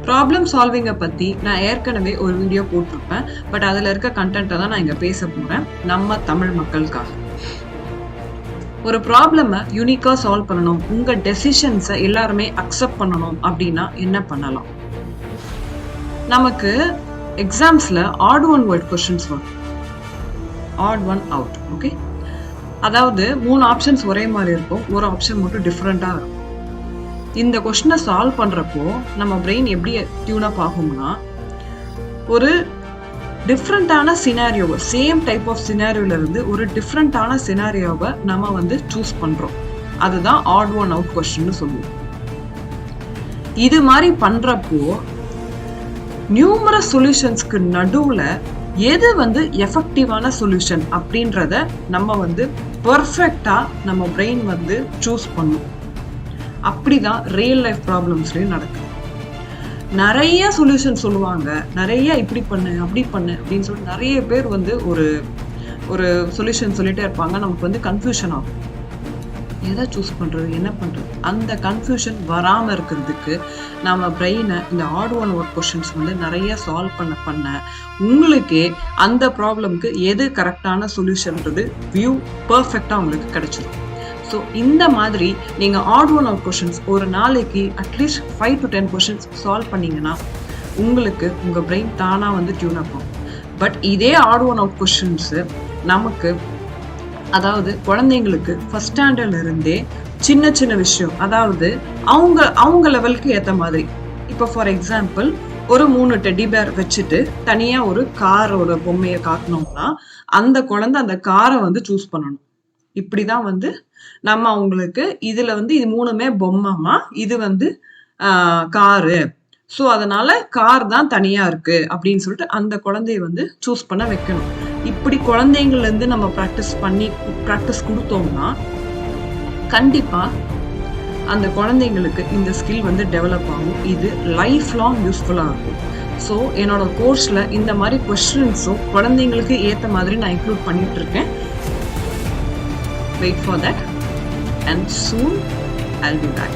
Problem சால்விங்கை பற்றி நான் ஏற்கனவே ஒரு வீடியோ போட்டிருப்பேன். பட் அதில் இருக்க கண்டென்ட்டை தான் நான் இங்கே பேச போகிறேன் நம்ம தமிழ் மக்களுக்காக. ஒரு ப்ராப்ளமை யூனிக்காக சால்வ் பண்ணணும், உங்கள் டெசிஷன்ஸை எல்லாருமே அக்செப்ட் பண்ணணும் அப்படின்னா என்ன பண்ணலாம்? நமக்கு எக்ஸாம்ஸில் ஆட் ஒன் வேர்ட் கொஸ்டின்ஸ் வரும், ஆட் ஒன் அவுட். ஓகே, அதாவது 3 ஆப்ஷன்ஸ் ஒரே மாதிரி இருக்கும், ஒரு ஆப்ஷன் மட்டும் டிஃப்ரெண்ட்டாக இருக்கும். இந்த கொஸ்டினை சால்வ் பண்ணுறப்போ நம்ம பிரெயின் எப்படி டியூனப் ஆகும்னா, ஒரு டிஃப்ரெண்ட்டான சினாரியோவை, சேம் டைப் ஆஃப் சினாரியோவிலேருந்து ஒரு டிஃப்ரெண்ட்டான சினாரியோவை நம்ம சூஸ் பண்ணுறோம். அதுதான் ஆட் ஒன் அவுட் கொஸ்டின்னு சொல்லுவோம். இது மாதிரி பண்ணுறப்போ நியூமரஸ் சொல்யூஷன்ஸ்க்கு நடுவில் எது எஃபெக்டிவான சொல்யூஷன் அப்படின்றத நம்ம பர்ஃபெக்டாக நம்ம பிரெயின் சூஸ் பண்ணும். அப்படிதான் ரியல் லைஃப் ப்ராப்ளம்ஸ்லையும் நடக்குது. நிறைய சொல்யூஷன் சொல்லுவாங்க, நிறைய இப்படி பண்ணு அப்படி பண்ணு அப்படின்னு சொல்லிட்டு நிறைய பேர் ஒரு சொல்யூஷன் சொல்லிட்டே இருப்பாங்க. நமக்கு கன்ஃபியூஷன் ஆகும், எதை சூஸ் பண்ணுறது, என்ன பண்ணுறது. அந்த கன்ஃபியூஷன் வராமல் இருக்கிறதுக்கு நம்ம பிரெயினை இந்த ஆட் ஒன் வேர்ட் கொஸ்டின்ஸ் நிறைய சால்வ் பண்ண உங்களுக்கே அந்த ப்ராப்ளம்க்கு எது கரெக்டான சொல்யூஷன்றது வியூ பர்ஃபெக்டாக உங்களுக்கு கிடைச்சிடும். ஸோ இந்த மாதிரி நீங்கள் ஆட் ஒன் அவுட் கொஷின்ஸ் ஒரு நாளைக்கு அட்லீஸ்ட் 5 to 10 கொஷின்ஸ் சால்வ் பண்ணிங்கன்னா உங்களுக்கு உங்கள் பிரெயின் தானாக டியூன் அப் ஆகும். பட் இதே ஆட் ஒன் அவுட் கொஷின்ஸு நமக்கு, அதாவது குழந்தைங்களுக்கு ஃபஸ்ட் ஸ்டாண்டர்ட்லேருந்தே சின்ன சின்ன விஷயம், அதாவது அவங்க லெவலுக்கு ஏற்ற மாதிரி. இப்போ ஃபார் எக்ஸாம்பிள் ஒரு 3 டெடி பேர் வச்சுட்டு தனியாக ஒரு காரோட பொம்மையை காட்டணும்னா அந்த குழந்தை அந்த காரை சூஸ் பண்ணணும். இப்படிதான் நம்ம அவங்களுக்கு இதுல இது 3மே பொம்மைமா, இது காரு, ஸோ அதனால கார் தான் தனியா இருக்கு அப்படின்னு சொல்லிட்டு அந்த குழந்தைய சூஸ் பண்ண வைக்கணும். இப்படி குழந்தைங்கள்ல இருந்து நம்ம ப்ராக்டிஸ் கொடுத்தோம்னா கண்டிப்பா அந்த குழந்தைங்களுக்கு இந்த ஸ்கில் டெவலப் ஆகும். இது லைஃப் லாங் யூஸ்ஃபுல்லா இருக்கும். ஸோ என்னோட கோர்ஸ்ல இந்த மாதிரி கொஸ்டின்ஸும் குழந்தைங்களுக்கு ஏற்ற மாதிரி நான் இன்க்ளூட் பண்ணிட்டு இருக்கேன். Wait for that, and soon I'll be back.